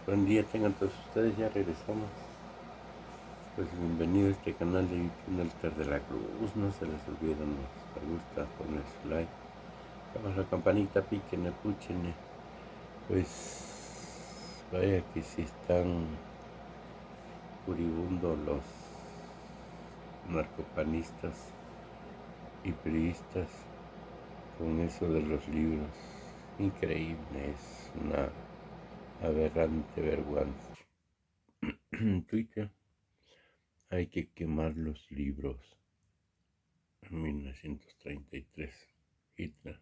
Buen día tengan todos ustedes, ya regresamos. Pues bienvenido a este canal de YouTube Nelter de la Cruz. No se les olviden los me gusta, poner su like. Vamos la campanita, piquen, escuchen. Pues vaya que si están furibundos los narcopanistas y priistas con eso de los libros. Increíble, es una aberrante vergüenza. Twitter. Hay que quemar los libros. En 1933, Hitler,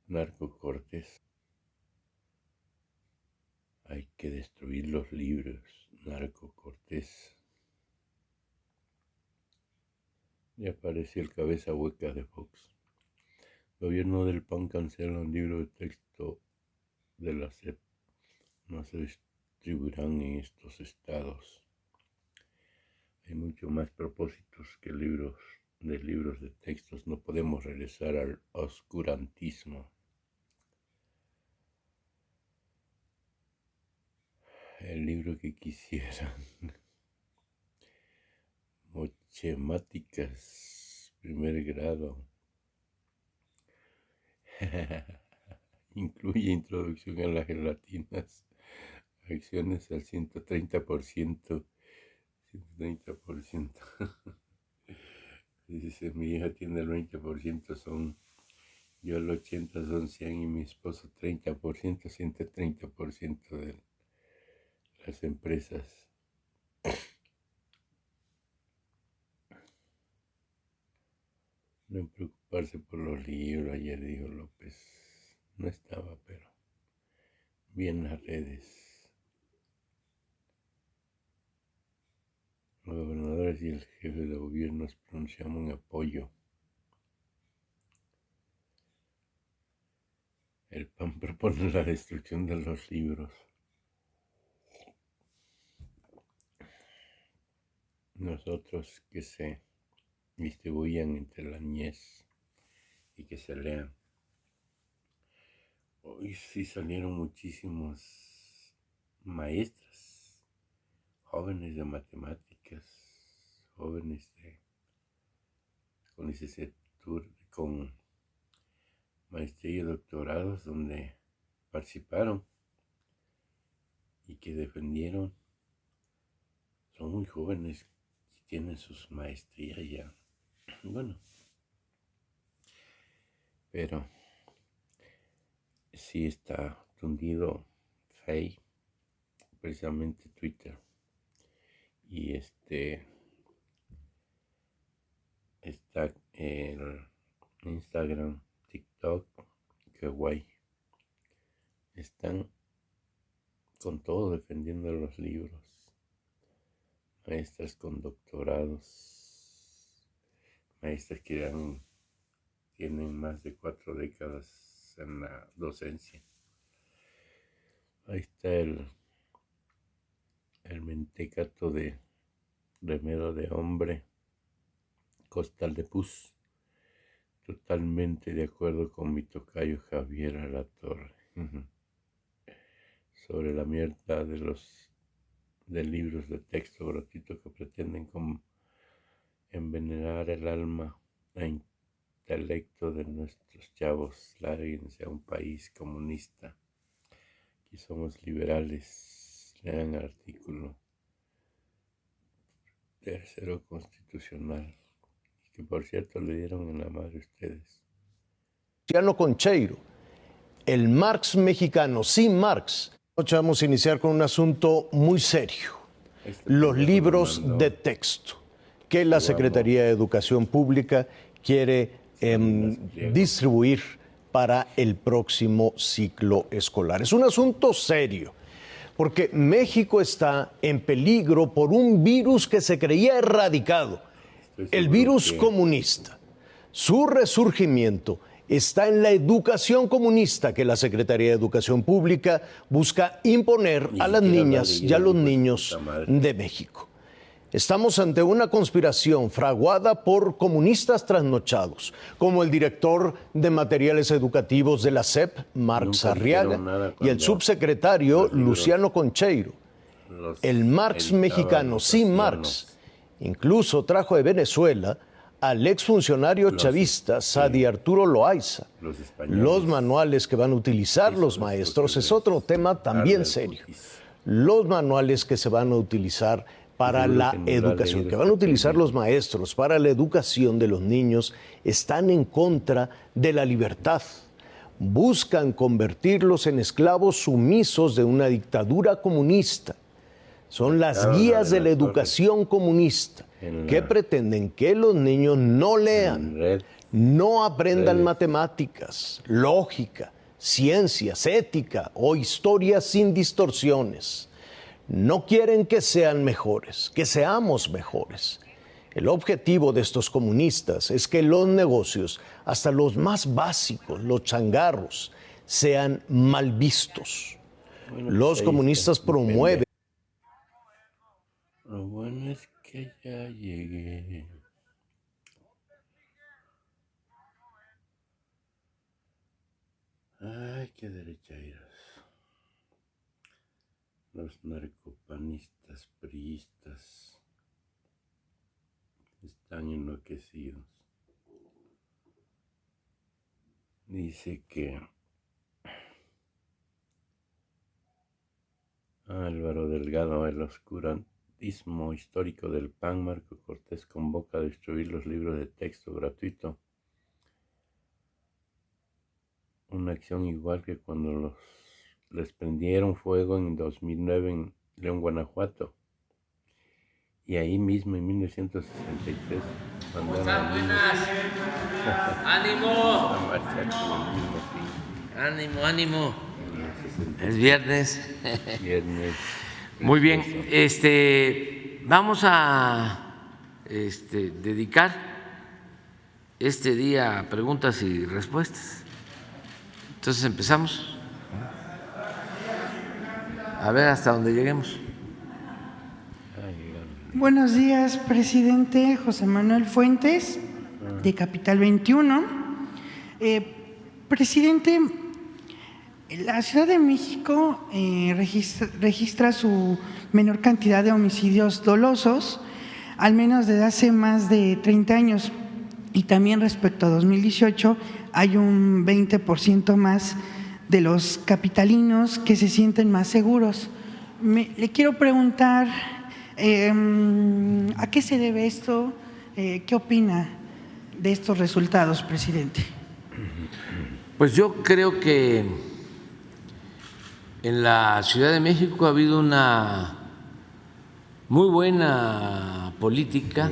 Narco Cortés. Hay que destruir los libros, Narco Cortés. Y apareció el cabeza hueca de Fox. Gobierno del PAN cancela un libro de texto de la SEP. No se distribuirán en estos estados. Hay mucho más propósitos que libros de textos. No podemos regresar al oscurantismo. El libro que quisieran. Mochemáticas, primer grado. Incluye introducción a las gelatinas. Acciones al 130%. 130%. Dice, mi hija tiene el 20%, yo el 80% son 100 y mi esposo 30%, 130% de las empresas. No preocuparse por los libros, ayer dijo López. No estaba, pero vi en las redes. Los gobernadores y el jefe de gobierno se pronunciaron en apoyo. El PAN propone la destrucción de los libros. Nosotros que se distribuyan entre la niñez y que se lean. Hoy sí salieron muchísimos maestras, jóvenes de matemáticas, jóvenes con licenciatura, con maestría y doctorados, donde participaron y que defendieron. Son muy jóvenes y tienen sus maestrías ya. Bueno, pero sí está tundido Fey, precisamente Twitter, y está el Instagram, TikTok, que guay. Están con todo defendiendo los libros. Maestras con doctorados, maestras que tienen más de 4 décadas en la docencia. Ahí está el mentecato de remedo de hombre, costal de pus. Totalmente de acuerdo con mi tocayo Javier Alatorre. Sobre la mierda de libros de texto gratuito que pretenden envenenar el alma e intelecto de nuestros chavos. Lárguense a un país comunista. Aquí somos liberales. Lean el artículo 3º constitucional, que por cierto le dieron en la madre ustedes. Luciano Concheiro, el Marx mexicano sin Marx. Hoy vamos a iniciar con un asunto muy serio: los libros de texto que la Secretaría de Educación Pública quiere distribuir para el próximo ciclo escolar. Es un asunto serio, porque México está en peligro por un virus que se creía erradicado, el virus comunista. Su resurgimiento está en la educación comunista que la Secretaría de Educación Pública busca imponer a las niñas y a los niños de México. Estamos ante una conspiración fraguada por comunistas trasnochados, como el director de materiales educativos de la SEP, Marx Arriaga, y el subsecretario Luciano Concheiro. El Marx mexicano sin Marx incluso trajo de Venezuela al exfuncionario chavista Sadi Arturo Loaiza. Los manuales que van a utilizar los maestros es otro tema también serio. Los manuales que se van a utilizar para la educación, que van a utilizar los maestros para la educación de los niños, están en contra de la libertad. Buscan convertirlos en esclavos sumisos de una dictadura comunista. Son las guías de la educación comunista que pretenden que los niños no lean, no aprendan matemáticas, lógica, ciencias, ética o historia sin distorsiones. No quieren que sean mejores, que seamos mejores. El objetivo de estos comunistas es que los negocios, hasta los más básicos, los changarros, sean mal vistos. Los comunistas promueven. Lo bueno es que ya llegué. Ay, qué derechairos. Los narcopanistas, priistas, están enloquecidos. Dice que Álvaro Delgado, el oscurantismo histórico del PAN, Marco Cortés convoca a destruir los libros de texto gratuito. Una acción igual que cuando les prendieron fuego en 2009 en León, Guanajuato. Y ahí mismo, en 1963, mandaron a buenas. ¡Ánimo! a marchar con el mismo fin. ¡Ánimo, ánimo! Es viernes. Viernes. Muy bien. Vamos a dedicar este día a preguntas y respuestas. Entonces empezamos. A ver hasta dónde lleguemos. Buenos días, presidente José Manuel Fuentes, de Capital 21. Presidente, la Ciudad de México registra su menor cantidad de homicidios dolosos, al menos desde hace más de 30 años. Y también respecto a 2018, hay un 20% más de los capitalinos que se sienten más seguros. Le quiero preguntar, ¿a qué se debe esto? ¿Qué opina de estos resultados, presidente? Pues yo creo que en la Ciudad de México ha habido una muy buena política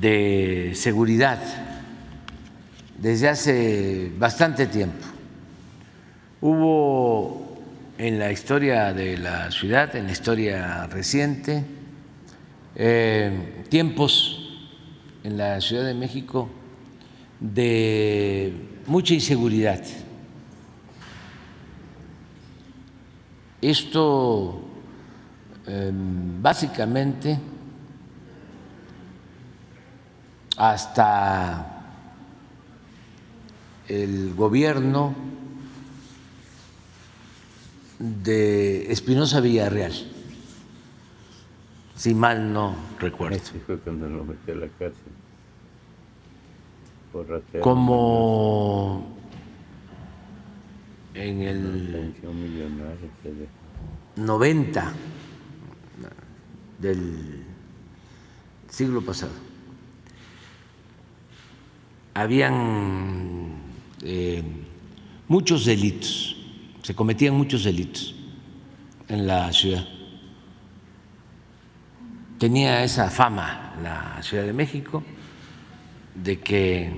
de seguridad desde hace bastante tiempo. Hubo en la historia de la ciudad, en la historia reciente, tiempos en la Ciudad de México de mucha inseguridad. Esto básicamente hasta el gobierno de Espinosa Villarreal, si mal no recuerdo. Ese fue cuando lo metió a la cárcel. Por ratero. Como en Una el pensión millonaria que dejó. 90 del siglo pasado. Habían muchos delitos, se cometían muchos delitos en la ciudad. Tenía esa fama la Ciudad de México de que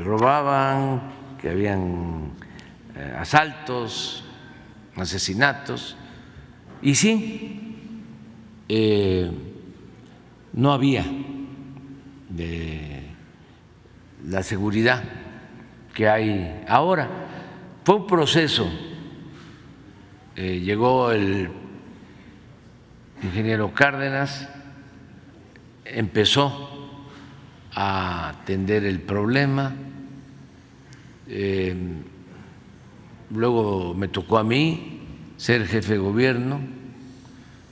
robaban, que habían asaltos, asesinatos, y sí, no había de la seguridad que hay ahora. Fue un proceso, llegó el ingeniero Cárdenas empezó a atender el problema. Luego me tocó a mí ser jefe de gobierno.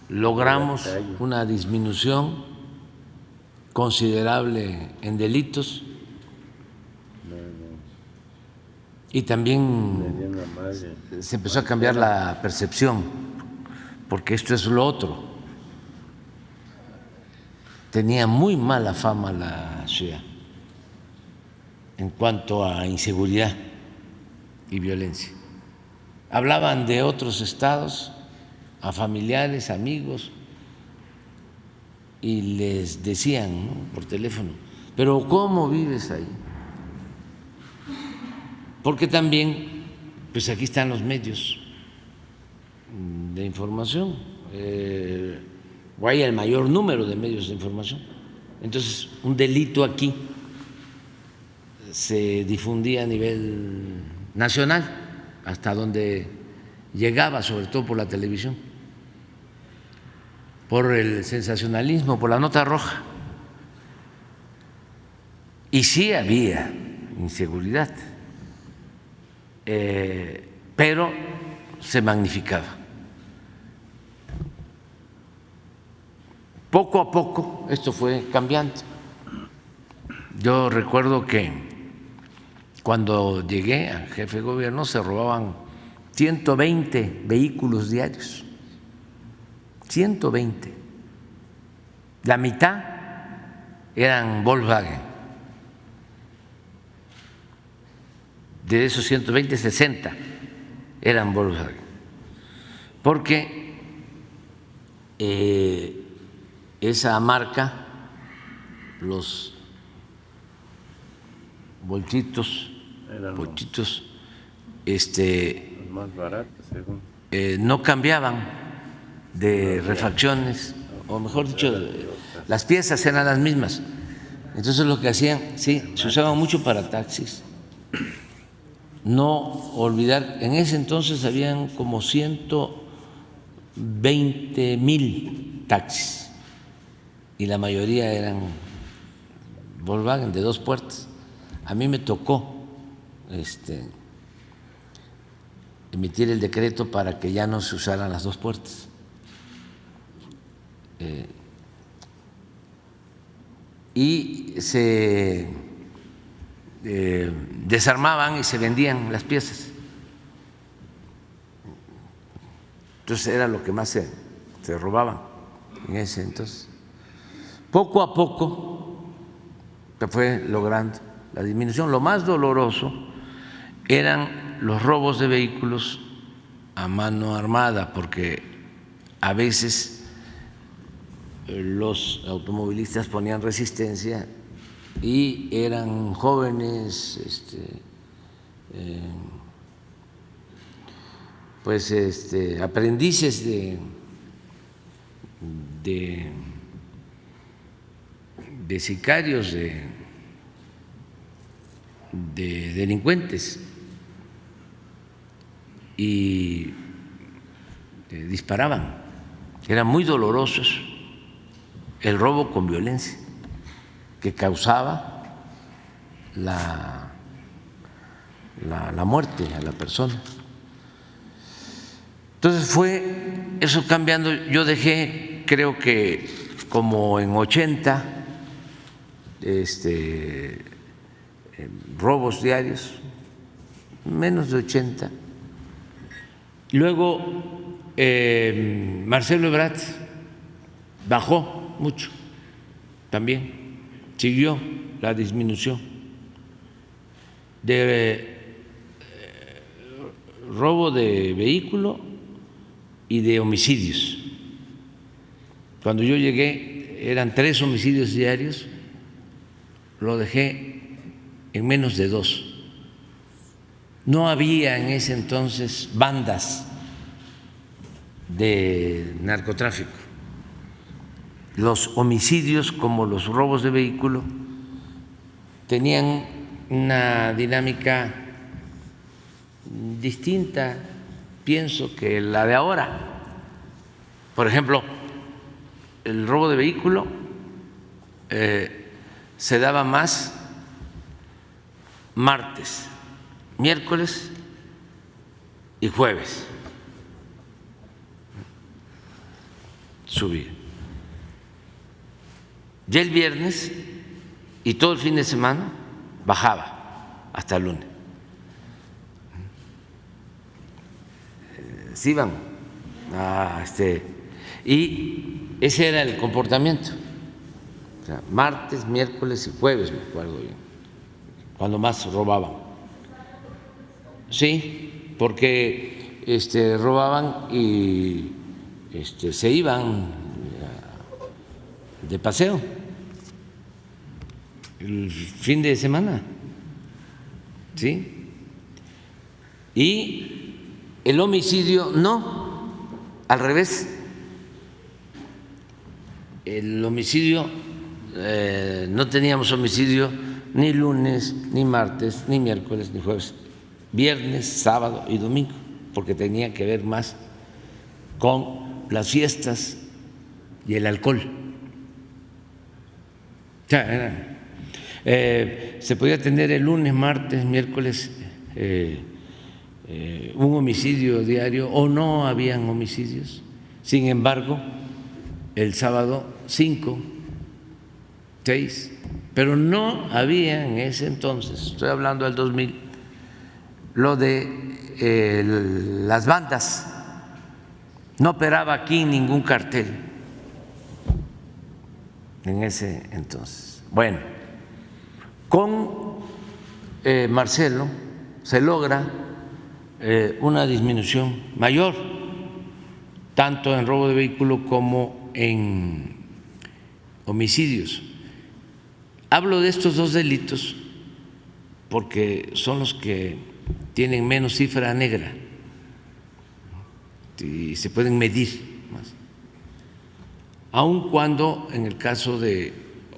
Logramos una disminución considerable en delitos y también se empezó a cambiar la percepción, porque esto es lo otro. Tenía muy mala fama la ciudad en cuanto a inseguridad y violencia. Hablaban de otros estados a familiares, amigos, y les decían, ¿no?, por teléfono, pero ¿cómo vives ahí? Porque también, pues aquí están los medios de información, o hay el mayor número de medios de información. Entonces, un delito aquí se difundía a nivel nacional, hasta donde llegaba, sobre todo por la televisión, por el sensacionalismo, por la nota roja. Y sí había inseguridad, pero se magnificaba. Poco a poco esto fue cambiando. Yo recuerdo que cuando llegué a jefe de gobierno se robaban 120 vehículos diarios. 120. La mitad eran Volkswagen. De esos 120, 60 eran Volkswagen. Porque esa marca, los bolsitos, más baratos, según. No cambiaban de refacciones, o mejor dicho, las piezas eran las mismas. Entonces lo que hacían, sí, se usaban mucho para taxis. No olvidar, en ese entonces habían como 120,000 taxis y la mayoría eran Volkswagen de 2 puertas. A mí me tocó emitir el decreto para que ya no se usaran las 2 puertas. Y se desarmaban y se vendían las piezas. Entonces era lo que más se robaban en ese entonces. Poco a poco se fue logrando la disminución. Lo más doloroso eran los robos de vehículos a mano armada, porque a veces los automovilistas ponían resistencia y eran jóvenes, aprendices de sicarios, de delincuentes, y disparaban. Eran muy dolorosos el robo con violencia que causaba la muerte a la persona. Entonces fue eso cambiando. Yo dejé, creo que como en 80 robos diarios, menos de 80. Luego Marcelo Ebrard bajó mucho también, siguió la disminución de robo de vehículo y de homicidios. Cuando yo llegué eran 3 homicidios diarios, lo dejé en menos de 2. No había en ese entonces bandas de narcotráfico. Los homicidios, como los robos de vehículo, tenían una dinámica distinta, pienso, que la de ahora. Por ejemplo, el robo de vehículo se daba más martes, miércoles y jueves. Subía. Ya el viernes y todo el fin de semana bajaba hasta el lunes. Sí, vamos. Y ese era el comportamiento. O sea, martes, miércoles y jueves, me acuerdo bien, cuando más robaban. Sí, porque robaban y se iban de paseo el fin de semana, ¿sí? Y el homicidio no, al revés. El homicidio, no teníamos homicidio ni lunes, ni martes, ni miércoles, ni jueves, viernes, sábado y domingo, porque tenía que ver más con las fiestas y el alcohol. O sea, se podía tener el lunes, martes, miércoles un homicidio diario o no habían homicidios. Sin embargo, el sábado 5, 6, pero no había en ese entonces, estoy hablando del 2000, lo de las bandas. No operaba aquí ningún cartel en ese entonces. Bueno, con Marcelo se logra una disminución mayor, tanto en robo de vehículo como en homicidios. Hablo de estos dos delitos porque son los que tienen menos cifra negra y se pueden medir más, aun cuando en el caso de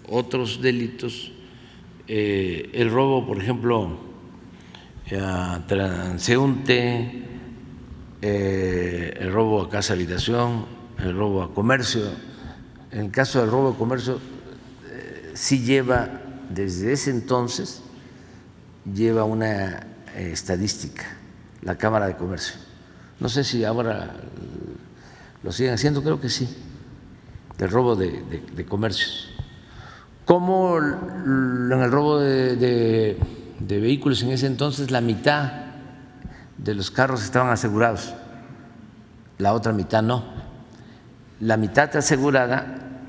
otros delitos, el robo, por ejemplo, a transeúnte, el robo a casa habitación, el robo a comercio. En el caso del robo a comercio, sí lleva, desde ese entonces, lleva una estadística, la Cámara de Comercio. No sé si ahora lo siguen haciendo, creo que sí, del robo de comercios. Como en el robo de vehículos en ese entonces, la mitad de los carros estaban asegurados, la otra mitad no. La mitad asegurada,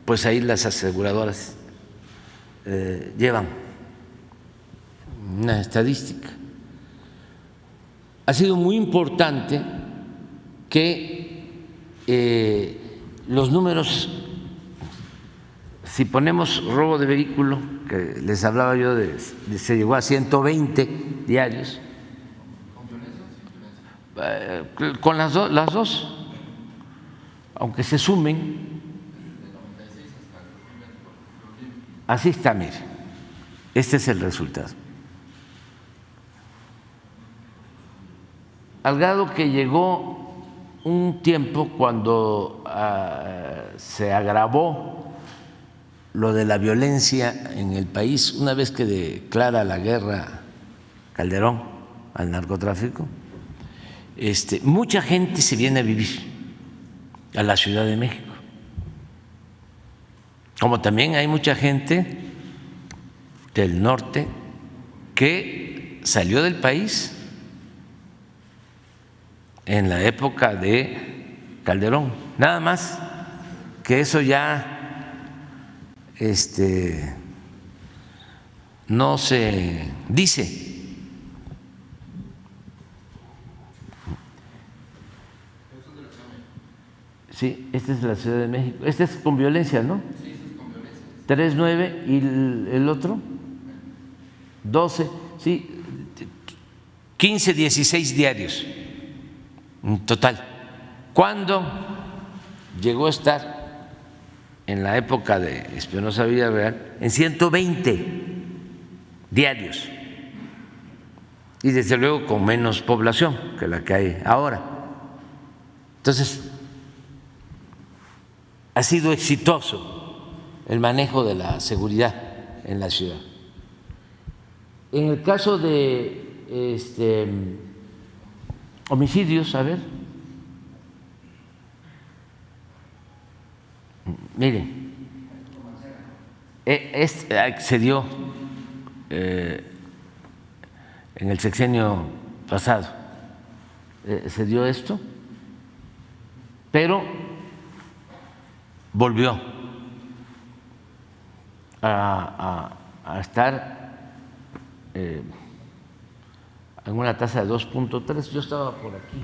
pues ahí las aseguradoras llevan una estadística. Ha sido muy importante que los números, si ponemos robo de vehículo, que les hablaba yo se llegó a 120 diarios, con las dos, aunque se sumen, así está, mire, este es el resultado. Al grado que llegó un tiempo cuando se agravó lo de la violencia en el país, una vez que declara la guerra Calderón al narcotráfico, mucha gente se viene a vivir a la Ciudad de México, como también hay mucha gente del norte que salió del país en la época de Calderón, nada más que eso ya no se dice. Sí, esta es la Ciudad de México. Este es con violencia, ¿no? Sí, este es con violencia. 3-9 y el otro 12, sí, 15-16 diarios en total. ¿Cuándo llegó a estar en la época de Espinosa Villarreal? En 120 diarios, y desde luego con menos población que la que hay ahora. Entonces, ha sido exitoso el manejo de la seguridad en la ciudad. En el caso de homicidios, a ver, miren, se dio en el sexenio pasado, se dio esto, pero volvió a estar en una tasa de 2.3. Yo estaba por aquí.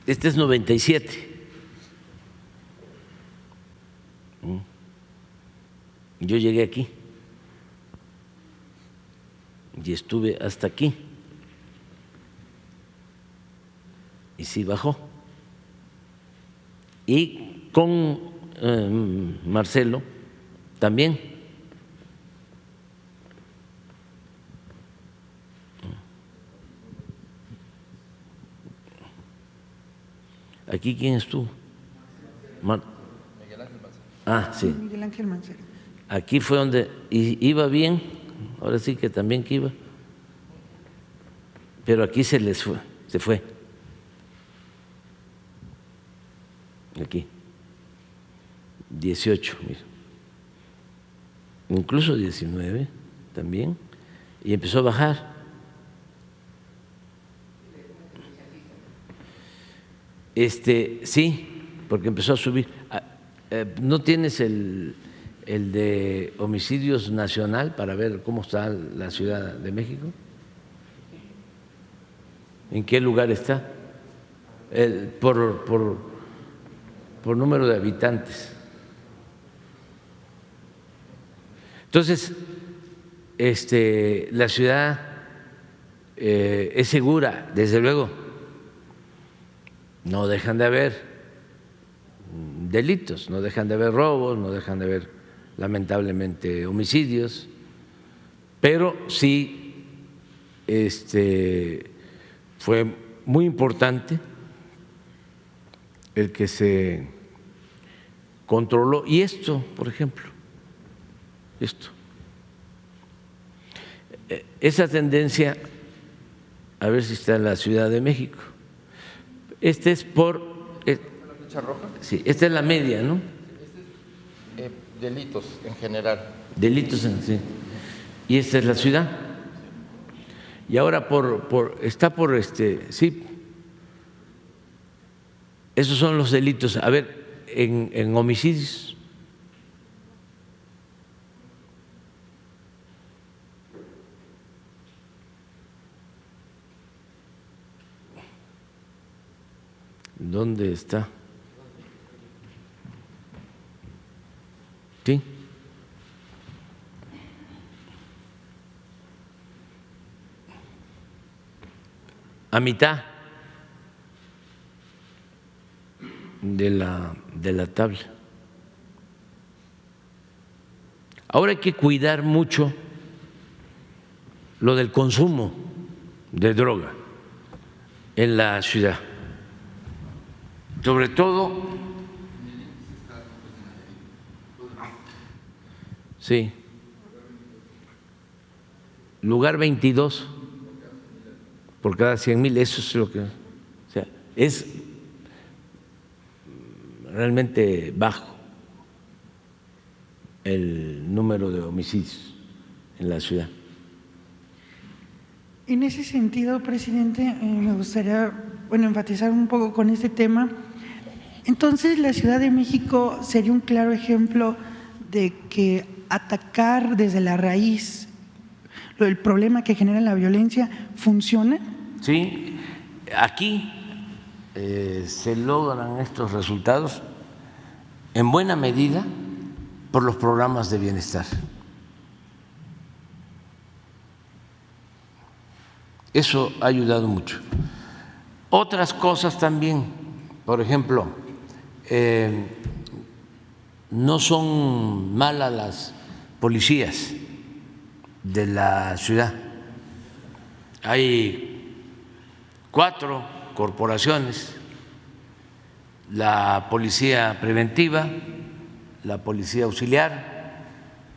Este es 97. Yo llegué aquí y estuve hasta aquí y sí bajó. Y con Marcelo también. ¿Aquí quién estuvo? Miguel Ángel Mancera. Ah, sí. Miguel Ángel Mancera. Aquí fue donde iba bien, ahora sí que también que iba, pero aquí se fue. Aquí, 18, mira, incluso 19 también, y empezó a bajar. Sí, porque empezó a subir. ¿No tienes el de homicidios nacional para ver cómo está la Ciudad de México? ¿En qué lugar está? Por número de habitantes. Entonces, la ciudad es segura, desde luego. No dejan de haber delitos, no dejan de haber robos, no dejan de haber, lamentablemente, homicidios, pero sí fue muy importante el que se controló. Y esto, por ejemplo, esa tendencia, a ver si está en la Ciudad de México. Este es por… ¿La flecha roja? Sí, esta es la media, ¿no? Delitos en general. Delitos, sí. Y esta es la ciudad. Y ahora está por sí. Esos son los delitos. A ver, en homicidios. ¿Dónde está? ¿Sí? A mitad de la tabla. Ahora hay que cuidar mucho lo del consumo de droga en la ciudad. Sobre todo, sí, lugar 22 por cada 100,000, eso es lo que, o sea, es realmente bajo el número de homicidios en la ciudad. En ese sentido, presidente, me gustaría enfatizar un poco con este tema. Entonces, la Ciudad de México sería un claro ejemplo de que atacar desde la raíz el problema que genera la violencia funciona. Sí, aquí se logran estos resultados en buena medida por los programas de bienestar. Eso ha ayudado mucho. Otras cosas también, por ejemplo, no son malas las policías de la ciudad. Hay 4 corporaciones: la policía preventiva, la policía auxiliar,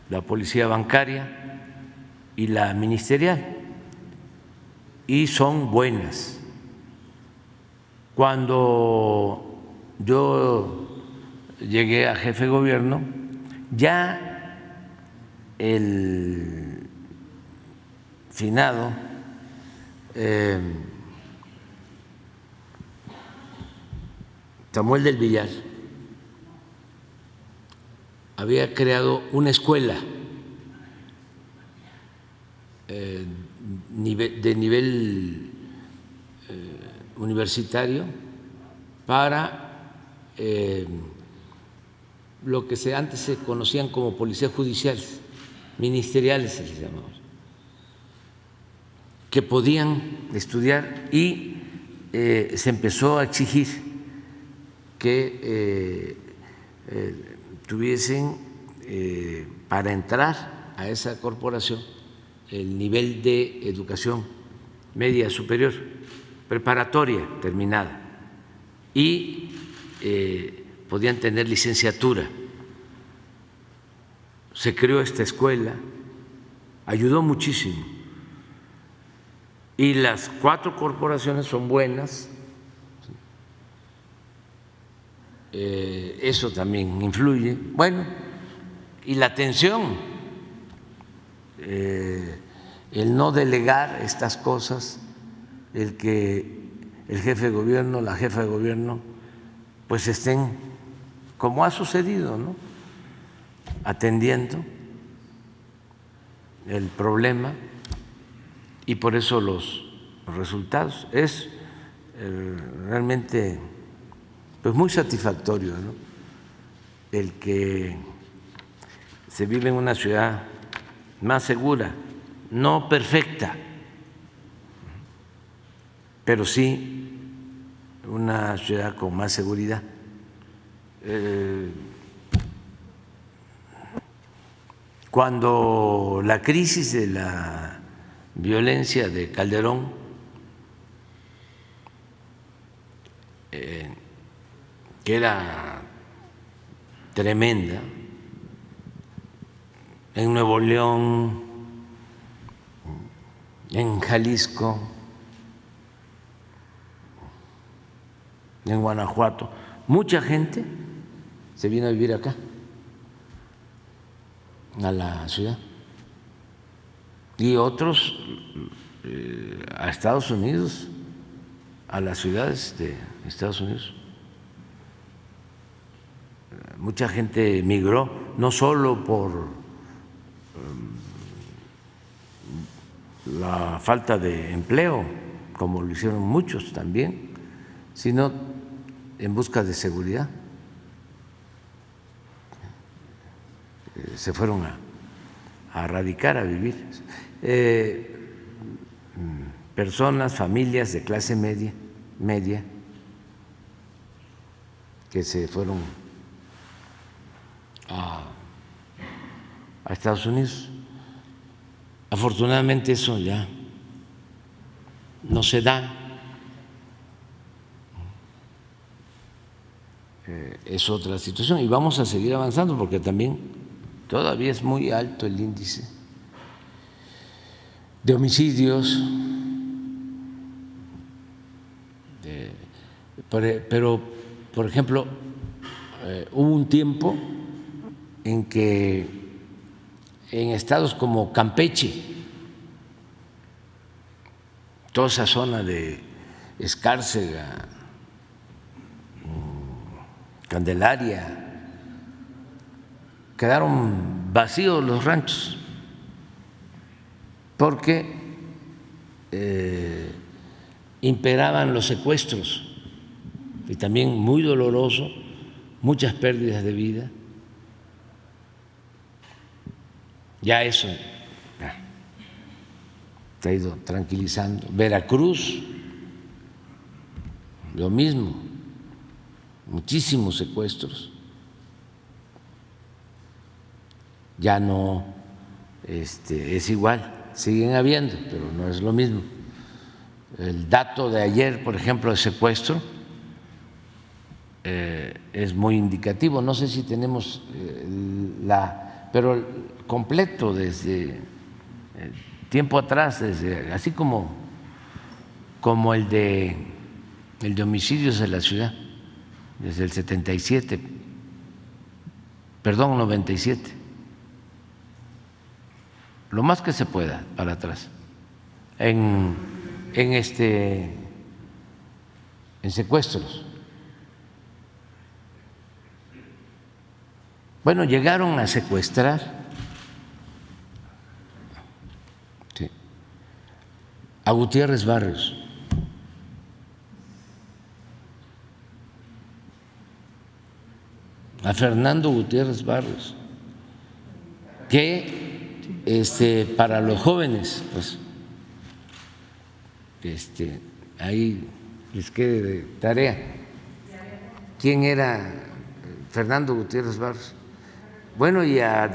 la policía bancaria y la ministerial, y son buenas. Cuando yo llegué a jefe de gobierno, ya el finado Samuel del Villar había creado una escuela de nivel universitario para lo que antes se conocían como policías judiciales, ministeriales se les llamaba, que podían estudiar, y se empezó a exigir que tuviesen para entrar a esa corporación el nivel de educación media superior, preparatoria terminada, y podían tener licenciatura. Se creó esta escuela, ayudó muchísimo, y las 4 corporaciones son buenas. Eso también influye. Bueno, y la atención, el no delegar estas cosas, el que el jefe de gobierno, la jefa de gobierno, pues estén, como ha sucedido, ¿no?, atendiendo el problema, y por eso los resultados es realmente pues muy satisfactorio, ¿no?, el que se vive en una ciudad más segura, no perfecta, pero sí una ciudad con más seguridad. Cuando la crisis de la violencia de Calderón que era tremenda, en Nuevo León, en Jalisco, en Guanajuato, mucha gente se vino a vivir acá, a la ciudad, y otros a Estados Unidos, a las ciudades de Estados Unidos. Mucha gente migró, no solo por la falta de empleo, como lo hicieron muchos también, sino en busca de seguridad. Se fueron a radicar, a vivir. Personas, familias de clase media, que se fueron a Estados Unidos. Afortunadamente eso ya no se da. Es otra situación, y vamos a seguir avanzando porque también todavía es muy alto el índice de homicidios, pero por ejemplo hubo un tiempo en que en estados como Campeche, toda esa zona de Escárcega, Candelaria, quedaron vacíos los ranchos porque imperaban los secuestros, y también muy doloroso, muchas pérdidas de vida. Ya eso se ha ido tranquilizando. Veracruz, lo mismo, muchísimos secuestros. Ya no es igual, siguen habiendo, pero no es lo mismo. El dato de ayer, por ejemplo, de secuestro, es muy indicativo. No sé si tenemos pero el completo desde tiempo atrás, así como el de homicidios en la ciudad, desde el 97, perdón, 97, lo más que se pueda para atrás, en secuestros. Bueno, llegaron a secuestrar a Gutiérrez Barrios. A Fernando Gutiérrez Barrios, que para los jóvenes, pues, ahí les quede de tarea. ¿Quién era Fernando Gutiérrez Barrios? Bueno, y al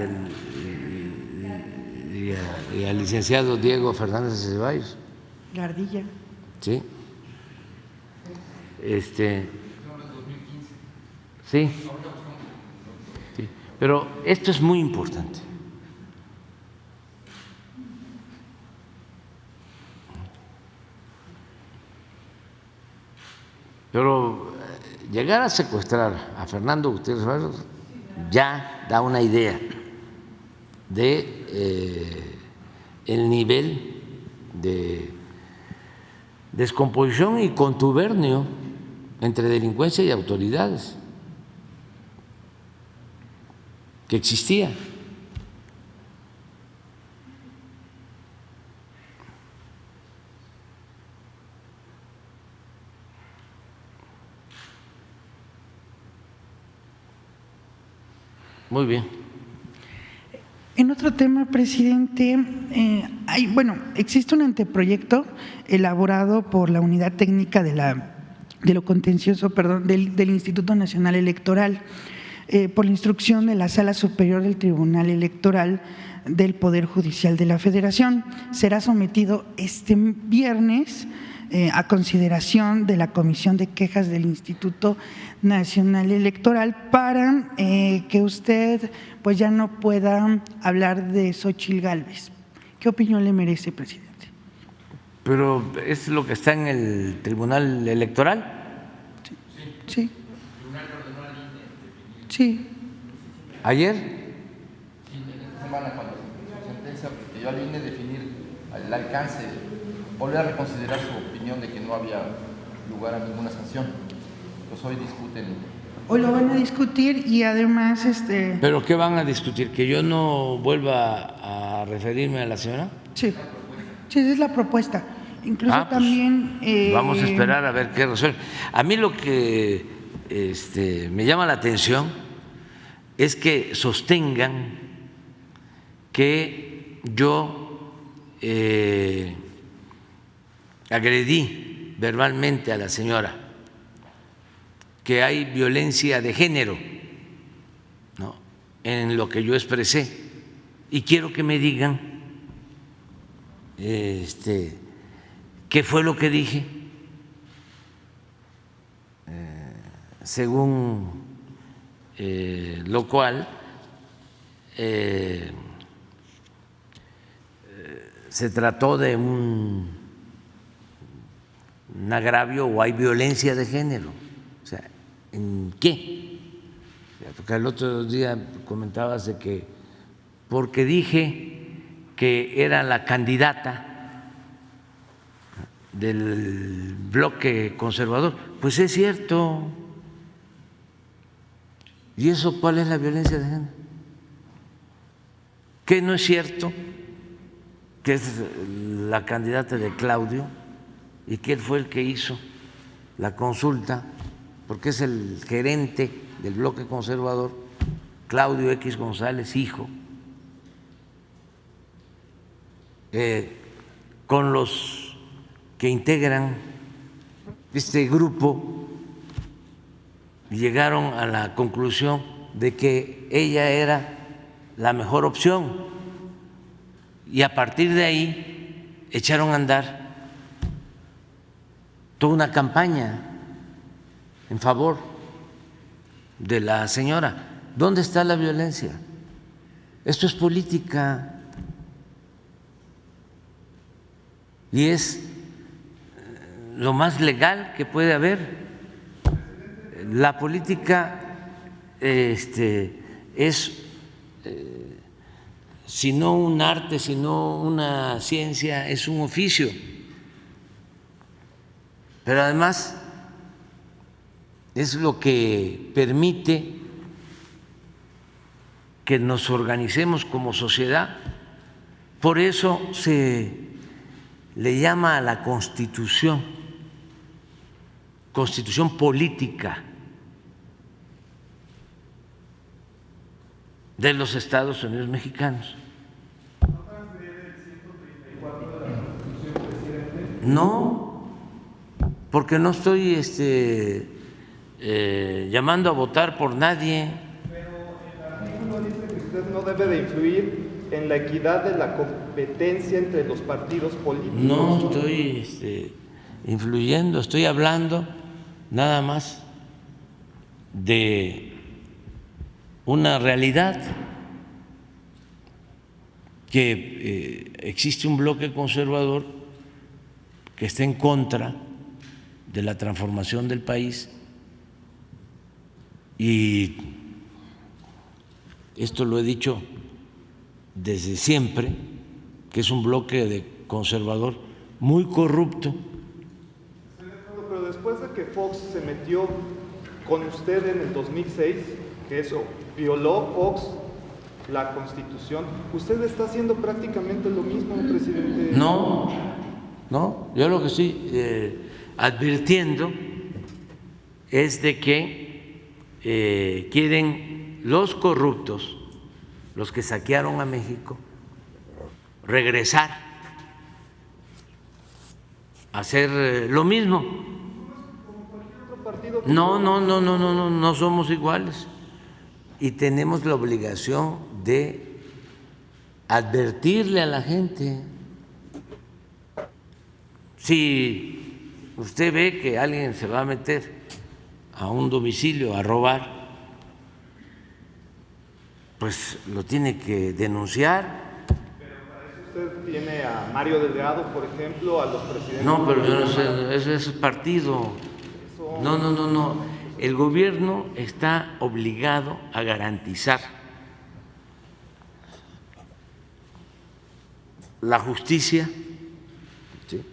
licenciado Diego Fernández de Ceballos. Gardilla. Sí. Sí. Sí. Pero esto es muy importante. Pero llegar a secuestrar a Fernando Gutiérrez Barrios ya da una idea de el nivel de descomposición y contubernio entre delincuencia y autoridades que existía. Muy bien. En otro tema, presidente, existe un anteproyecto elaborado por la Unidad Técnica de lo Contencioso, del Instituto Nacional Electoral, por la instrucción de la Sala Superior del Tribunal Electoral del Poder Judicial de la Federación. Será sometido este viernes a consideración de la Comisión de Quejas del Instituto Nacional Electoral para que usted pues ya no pueda hablar de Xóchitl Gálvez. ¿Qué opinión le merece, presidente? Pero es lo que está en el Tribunal Electoral. Sí. Sí. ¿Ayer? Esta semana, cuando su sentencia pidió al INE definir el alcance, volver a reconsiderar su opinión de que no había lugar a ninguna sanción. Pues hoy discuten. Hoy lo van a discutir y además ¿Pero qué van a discutir? ¿Que yo no vuelva a referirme a la señora? Sí, esa es la propuesta. Incluso pues, también… vamos a esperar a ver qué resuelve. A mí lo que me llama la atención es que sostengan que yo agredí verbalmente a la señora, que hay violencia de género, ¿no?, en lo que yo expresé, y quiero que me digan qué fue lo que dije, según lo cual se trató de un agravio o hay violencia de género. O sea, ¿en qué? Porque el otro día comentabas de que porque dije que era la candidata del bloque conservador, pues es cierto. ¿Y eso cuál es la violencia de género? ¿Qué no es cierto? Que es la candidata de Claudio y que él fue el que hizo la consulta, porque es el gerente del bloque conservador, Claudio X González, hijo, con los que integran este grupo, llegaron a la conclusión de que ella era la mejor opción y a partir de ahí echaron a andar toda una campaña en favor de la señora. ¿Dónde está la violencia? Esto es política y es lo más legal que puede haber. La política es, si no un arte, si no una ciencia, es un oficio. Pero además es lo que permite que nos organicemos como sociedad. Por eso se le llama a la Constitución, Constitución política de los Estados Unidos mexicanos. No, porque no estoy llamando a votar por nadie. Pero el artículo dice que usted no debe de influir en la equidad de la competencia entre los partidos políticos. No estoy influyendo, estoy hablando nada más de una realidad, que existe un bloque conservador que está en contra de la transformación del país, y esto lo he dicho desde siempre, que es un bloque de conservador muy corrupto. Pero después de que Fox se metió con usted en el 2006, que eso violó Fox la Constitución, usted está haciendo prácticamente lo mismo, presidente. No, yo lo que estoy advirtiendo es de que quieren los corruptos, los que saquearon a México, regresar a hacer lo mismo. No somos iguales y tenemos la obligación de advertirle a la gente. Si usted ve que alguien se va a meter a un domicilio a robar, pues lo tiene que denunciar. Pero para eso usted tiene a Mario Delgado, por ejemplo, a los presidentes. No, pero yo no sé, ese es partido. No. El gobierno está obligado a garantizar la justicia, ¿sí?,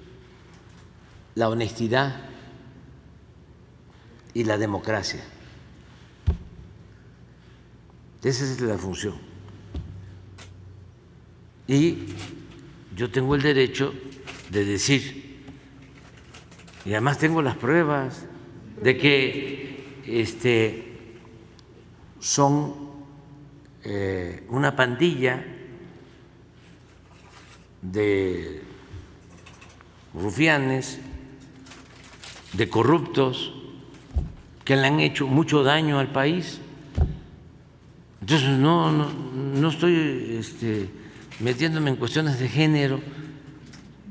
la honestidad y la democracia. Esa es la función. Y yo tengo el derecho de decir, y además tengo las pruebas de que son una pandilla de rufianes, de corruptos, que le han hecho mucho daño al país. Entonces no estoy metiéndome en cuestiones de género.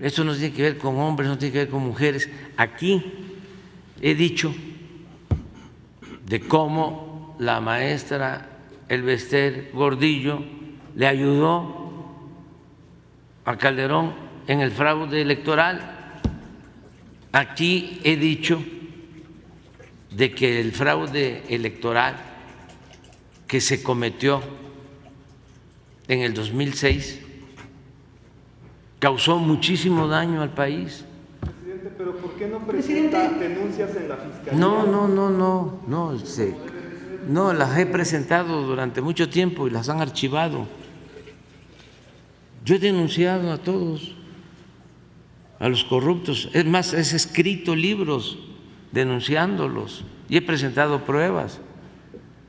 Esto no tiene que ver con hombres, no tiene que ver con mujeres. Aquí he dicho de cómo la maestra Elbester Gordillo le ayudó a Calderón en el fraude electoral. Aquí he dicho de que el fraude electoral que se cometió en el 2006 causó muchísimo daño al país. Presidente, pero ¿por qué no presenta denuncias en la Fiscalía? No, las he presentado durante mucho tiempo y las han archivado. Yo he denunciado a todos, a los corruptos. Es más, he escrito libros denunciándolos y he presentado pruebas.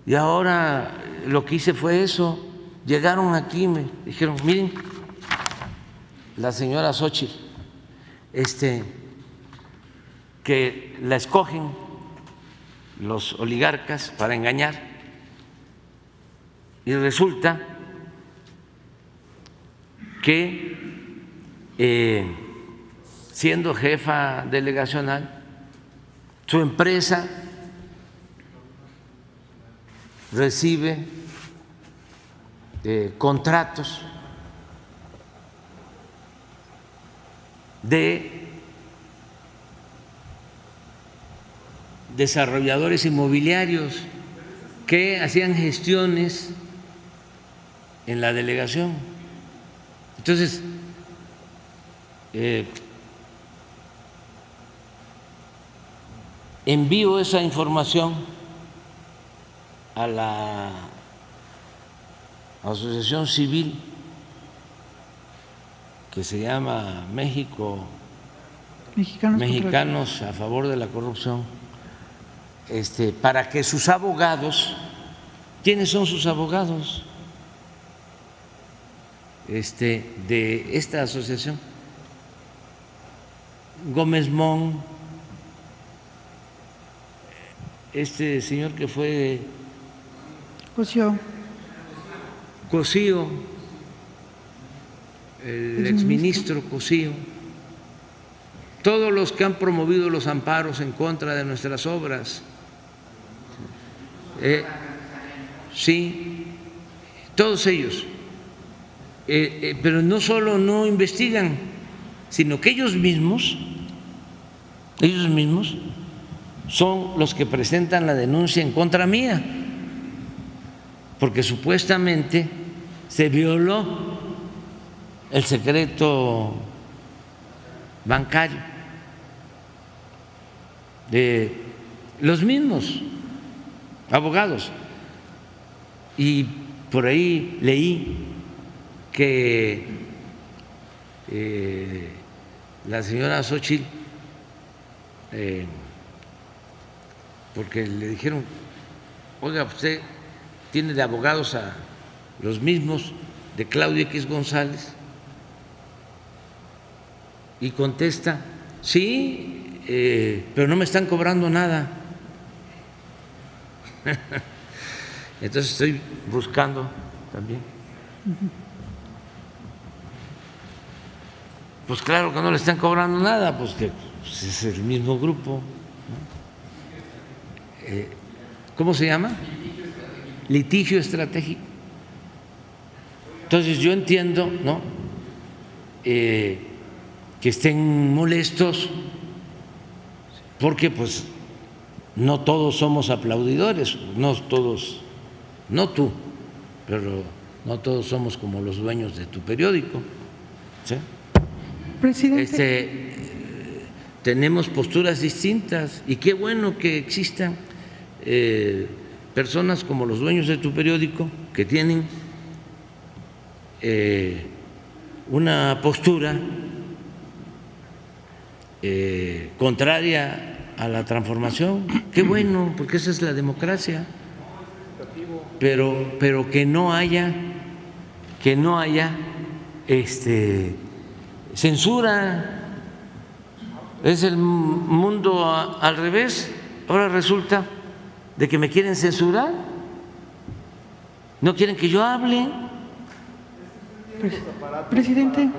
Y ahora lo que hice fue eso. Llegaron aquí y me dijeron, miren, la señora Xóchitl, que la escogen los oligarcas para engañar, y resulta que siendo jefa delegacional su empresa recibe contratos de desarrolladores inmobiliarios que hacían gestiones en la delegación. Entonces, envío esa información a la asociación civil que se llama Mexicanos a favor de la corrupción, para que sus abogados, ¿quiénes son sus abogados de esta asociación? Gómez Mon, este señor que fue Cosío, el exministro Cosío, todos los que han promovido los amparos en contra de nuestras obras, sí, todos ellos, pero no solo no investigan, sino que ellos mismos son los que presentan la denuncia en contra mía, porque supuestamente se violó el secreto bancario de los mismos abogados. Y por ahí leí que la señora Xóchitl, porque le dijeron, oiga, usted tiene de abogados a los mismos de Claudio X González, y contesta, sí, pero no me están cobrando nada. Entonces estoy buscando también. Pues claro que no le están cobrando nada, pues que es el mismo grupo, ¿no? ¿Cómo se llama? Litigio estratégico. Entonces yo entiendo, ¿no?, que estén molestos porque pues no todos somos aplaudidores, no todos, no tú, pero no todos somos como los dueños de tu periódico, ¿sí? Presidente. Tenemos posturas distintas y qué bueno que existan personas como los dueños de tu periódico que tienen una postura contraria a la transformación. Qué bueno, porque esa es la democracia. Pero que no haya censura. Es el mundo al revés. Ahora resulta de que me quieren censurar, no quieren que yo hable. Presidente,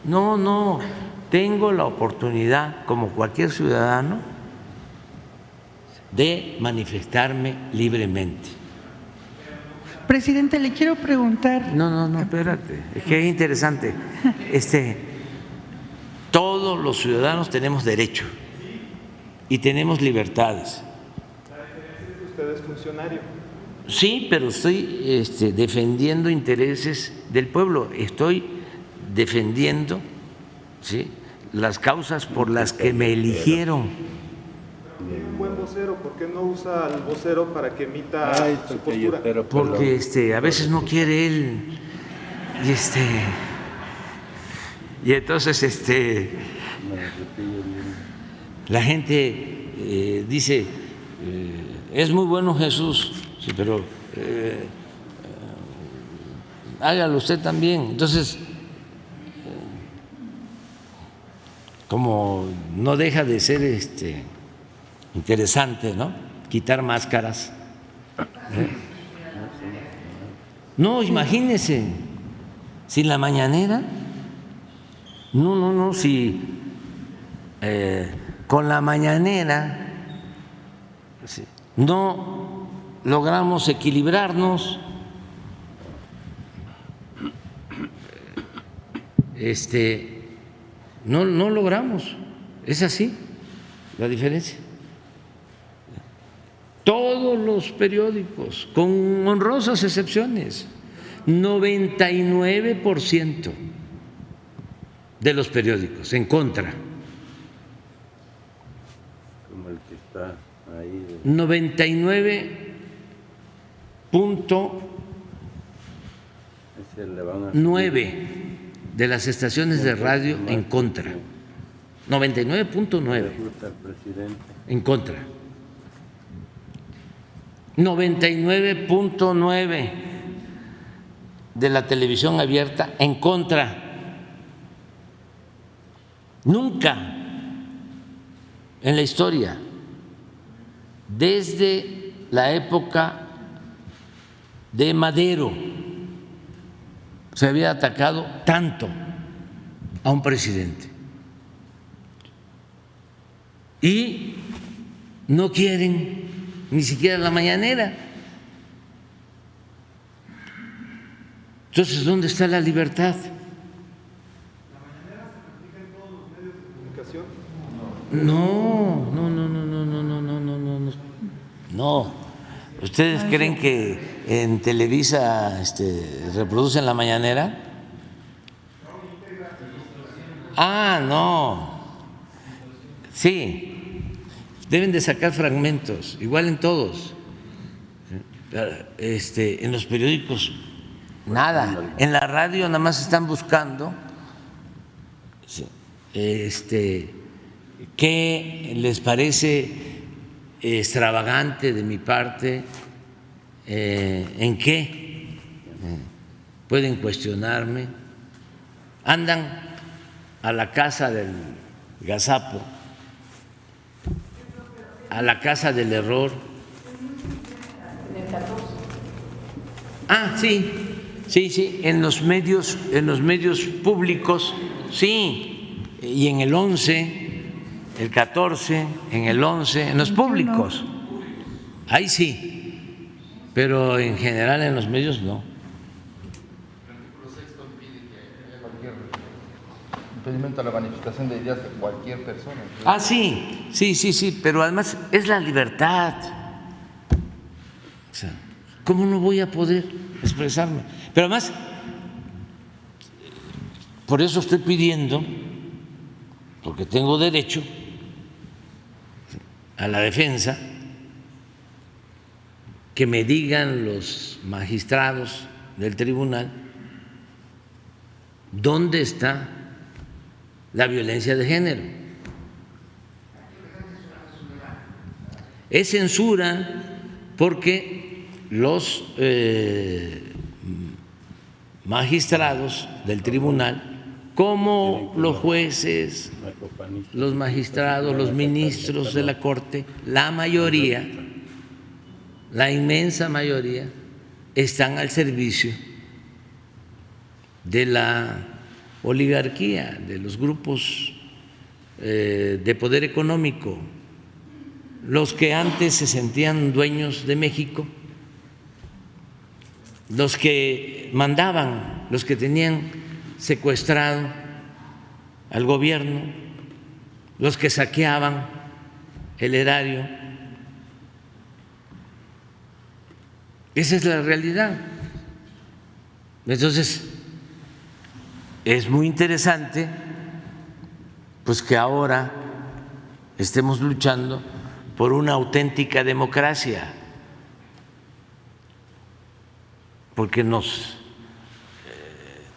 No, tengo la oportunidad, como cualquier ciudadano, de manifestarme libremente. Presidente, le quiero preguntar. No, espérate, es que es interesante. Todos los ciudadanos tenemos derecho y tenemos libertades. Usted es funcionario. Sí, pero estoy defendiendo intereses del pueblo, estoy defendiendo, ¿sí?, las causas por las que me eligieron. Tiene un buen vocero, ¿por qué no usa al vocero para que emita su postura? Porque a veces no quiere él y entonces la gente dice es muy bueno Jesús, sí, pero hágalo usted también. Entonces como no deja de ser interesante, ¿no?, quitar máscaras. No, imagínese, si la mañanera, no, si con la mañanera no logramos equilibrarnos. No logramos, es así la diferencia. Todos los periódicos, con honrosas excepciones, 99% de los periódicos en contra. Como el que está ahí. 99.9 de las estaciones de radio en contra. 99.9 en contra. 99.9 de la televisión abierta en contra. Nunca en la historia, desde la época de Madero, se había atacado tanto a un presidente. Y no quieren ni siquiera la mañanera. Entonces, ¿dónde está la libertad? ¿La mañanera se practica en todos los medios de comunicación? No. ¿Ustedes creen que en Televisa reproducen la mañanera? No. Sí, deben de sacar fragmentos, igual en todos. En los periódicos, nada. En la radio nada más están buscando qué les parece extravagante de mi parte, en qué pueden cuestionarme. Andan a la casa del gazapo, a la casa del error. Sí, en los medios públicos, sí, y en el 11, el 14, en el 11, en los públicos, ahí sí, pero en general en los medios no. Impedimento a la manifestación de ideas de cualquier persona. Sí, pero además es la libertad. O sea, ¿cómo no voy a poder expresarme? Pero además, por eso estoy pidiendo, porque tengo derecho a la defensa, que me digan los magistrados del tribunal dónde está la violencia de género. Es censura porque los magistrados del tribunal, como los jueces, los magistrados, los ministros de la Corte, la mayoría, la inmensa mayoría, están al servicio de la oligarquía, de los grupos de poder económico, los que antes se sentían dueños de México, los que mandaban, los que tenían secuestrado al gobierno, los que saqueaban el erario. Esa es la realidad. Entonces, es muy interesante pues que ahora estemos luchando por una auténtica democracia, porque nos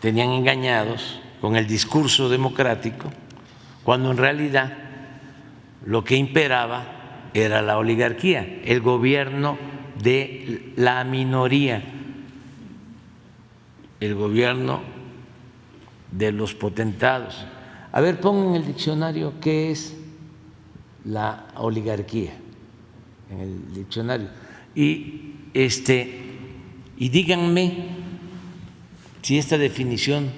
tenían engañados con el discurso democrático, cuando en realidad lo que imperaba era la oligarquía, el gobierno de la minoría, el gobierno de los potentados. A ver, pongan en el diccionario qué es la oligarquía, en el diccionario, y díganme si esta definición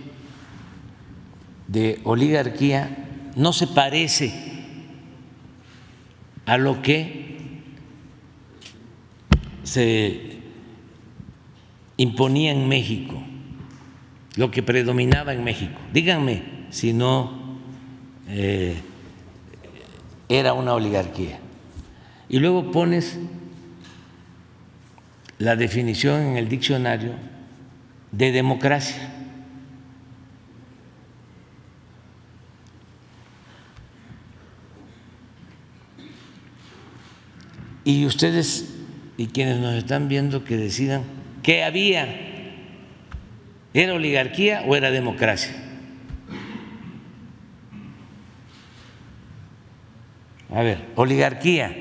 de oligarquía no se parece a lo que se imponía en México, lo que predominaba en México. Díganme si no era una oligarquía. Y luego pones la definición en el diccionario de democracia. Y ustedes y quienes nos están viendo que decidan qué había, ¿era oligarquía o era democracia? A ver, oligarquía.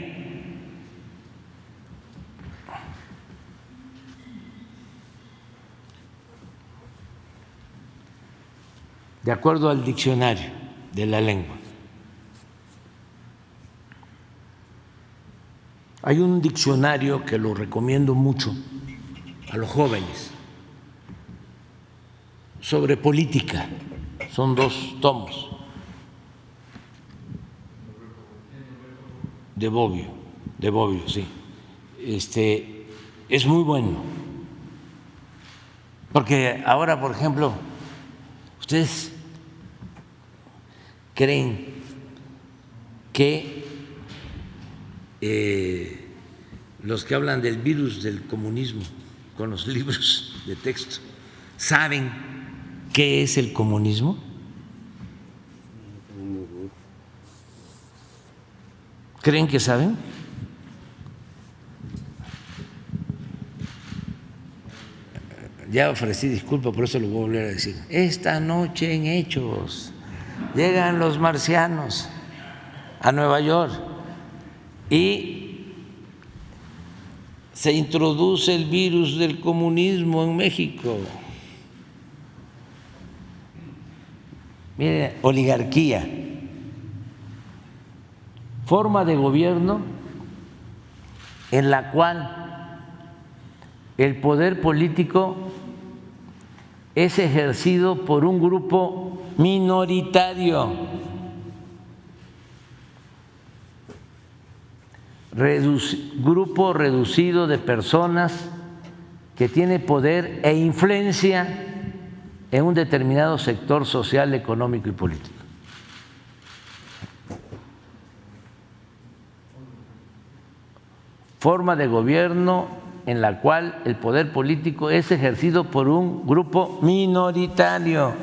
De acuerdo al diccionario de la lengua. Hay un diccionario que lo recomiendo mucho a los jóvenes sobre política, son 2 tomos de Bobbio, sí. Es muy bueno, porque ahora, por ejemplo, ustedes creen que los que hablan del virus del comunismo con los libros de texto saben qué es el comunismo. ¿Creen que saben? Ya ofrecí disculpas, por eso lo voy a volver a decir. Esta noche en Hechos llegan los marcianos a Nueva York y se introduce el virus del comunismo en México. Mire, oligarquía, forma de gobierno en la cual el poder político es ejercido por un grupo minoritario, grupo reducido de personas que tiene poder e influencia en un determinado sector social, económico y político. Forma de gobierno en la cual el poder político es ejercido por un grupo minoritario.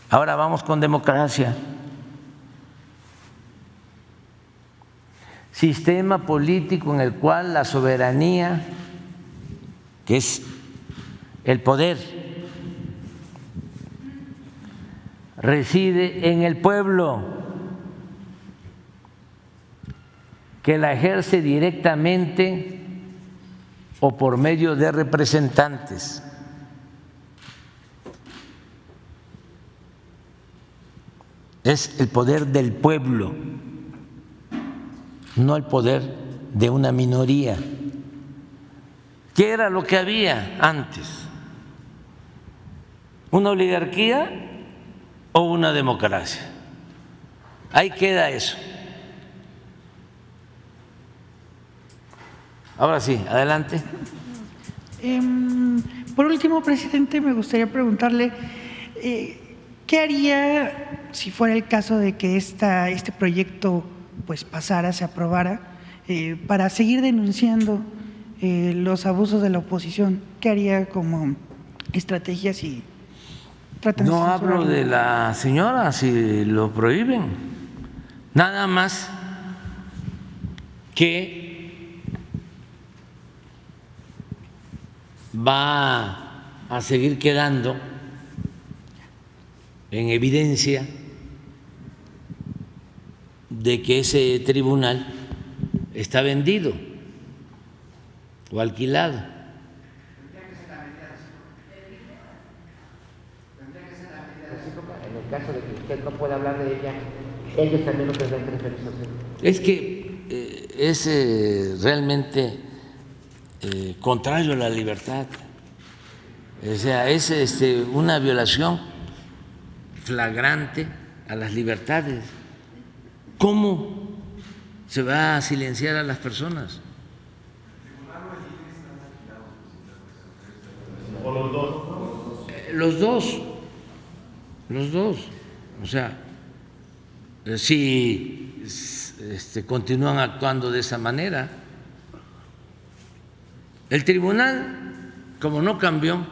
Ahora vamos con democracia. Sistema político en el cual la soberanía, que es el poder, reside en el pueblo, que la ejerce directamente o por medio de representantes. Es el poder del pueblo, no el poder de una minoría. ¿Qué era lo que había antes? ¿Una oligarquía o una democracia? Ahí queda eso. Ahora sí, adelante. Por último, presidente, me gustaría preguntarle ¿qué haría si fuera el caso de que este proyecto pues pasara, se aprobara, para seguir denunciando los abusos de la oposición? ¿Qué haría como estrategias y tratando No de hablo censurarlo? de la señora, si lo prohíben, nada más que va a seguir quedando en evidencia de que ese tribunal está vendido o alquilado. En el caso de que usted no pueda hablar de ella, ellos también no tendrán que referirse a usted. Es que es realmente contrario a la libertad. O sea, es una violación flagrante a las libertades. ¿Cómo se va a silenciar a las personas. ¿O los dos? Los dos. O sea, si continúan actuando de esa manera, el tribunal, como no cambió,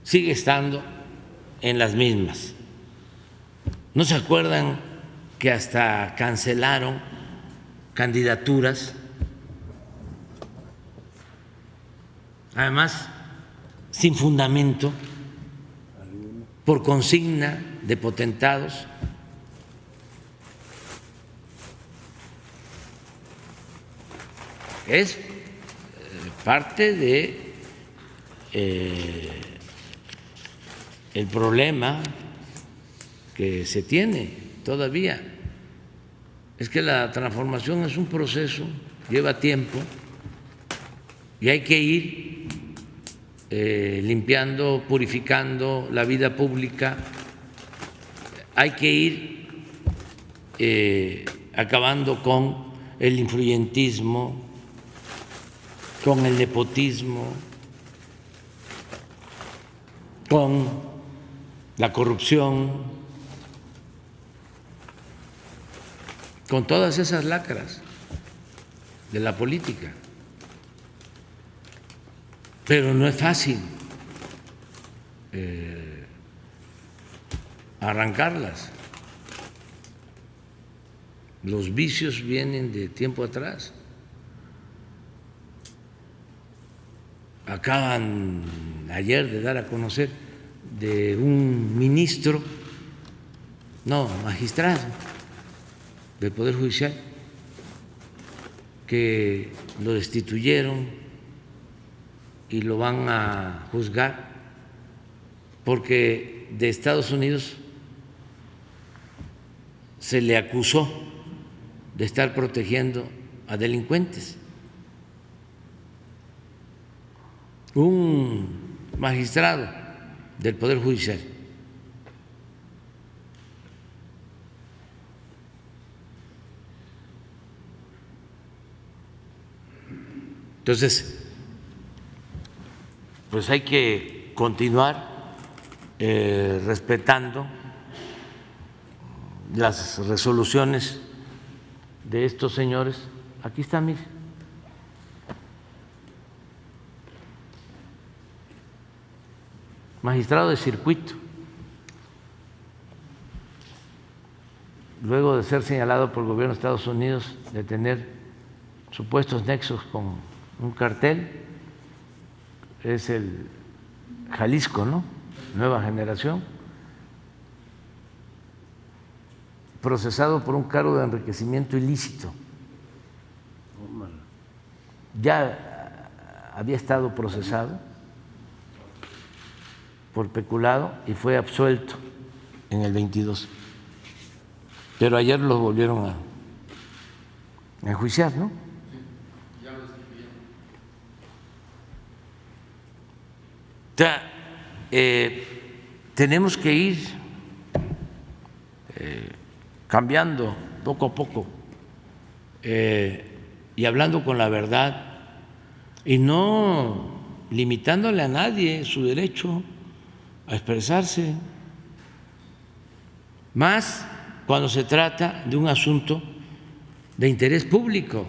sigue estando en las mismas. ¿No se acuerdan que hasta cancelaron candidaturas? Además, sin fundamento, por consigna de potentados. Es parte de el problema que se tiene todavía. Es que la transformación es un proceso, lleva tiempo y hay que ir limpiando, purificando la vida pública, hay que ir acabando con el influyentismo, con el nepotismo, con la corrupción, con todas esas lacras de la política. Pero no es fácil arrancarlas. Los vicios vienen de tiempo atrás. Acaban ayer de dar a conocer de un ministro, no, magistrado del Poder Judicial, que lo destituyeron y lo van a juzgar porque de Estados Unidos se le acusó de estar protegiendo a delincuentes. Un magistrado del Poder Judicial. Entonces, pues hay que continuar respetando las resoluciones de estos señores. Aquí está, mire. Magistrado de circuito. Luego de ser señalado por el gobierno de Estados Unidos de tener supuestos nexos con un cartel, es el Jalisco, ¿no? Nueva Generación, procesado por un cargo de enriquecimiento ilícito. Ya había estado procesado por peculado y fue absuelto en el 22. Pero ayer lo volvieron a enjuiciar, ¿no? O sea, tenemos que ir cambiando poco a poco y hablando con la verdad y no limitándole a nadie su derecho a expresarse, más cuando se trata de un asunto de interés público.